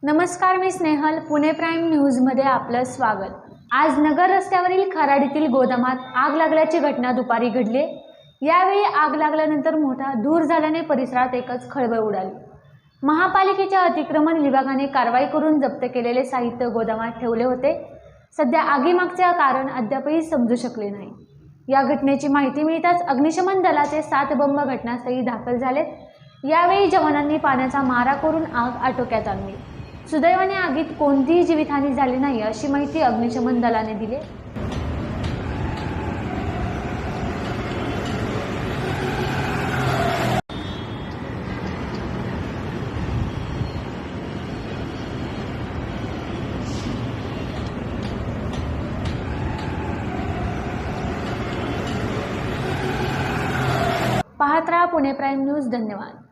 नमस्कार, मी स्नेहल. पुणे प्राईम न्यूजमध्ये आपलं स्वागत. आज नगर रस्त्यावरील खराडीतील गोदामात आग लागल्याची घटना दुपारी घडली. यावेळी आग लागल्यानंतर मोठा धूर झाल्याने परिसरात एकच खळबळ उडाली. महापालिकेच्या अतिक्रमण विभागाने कारवाई करून जप्त केलेले साहित्य गोदामात ठेवले होते. सध्या आगीमागचे कारण अद्यापही समजू शकले नाही. या घटनेची माहिती मिळताच अग्निशमन दलाचे 7 बंब घटनास्थळी दाखल झालेत. यावेळी जवानांनी पाण्याचा मारा करून आग आटोक्यात आणली. सुदैवाने आगीत कोणतीही जीवितहानी झाली नाही, अशी माहिती अग्निशमन दलाने दिली. पाहत रहा पुणे प्राईम न्यूज. धन्यवाद.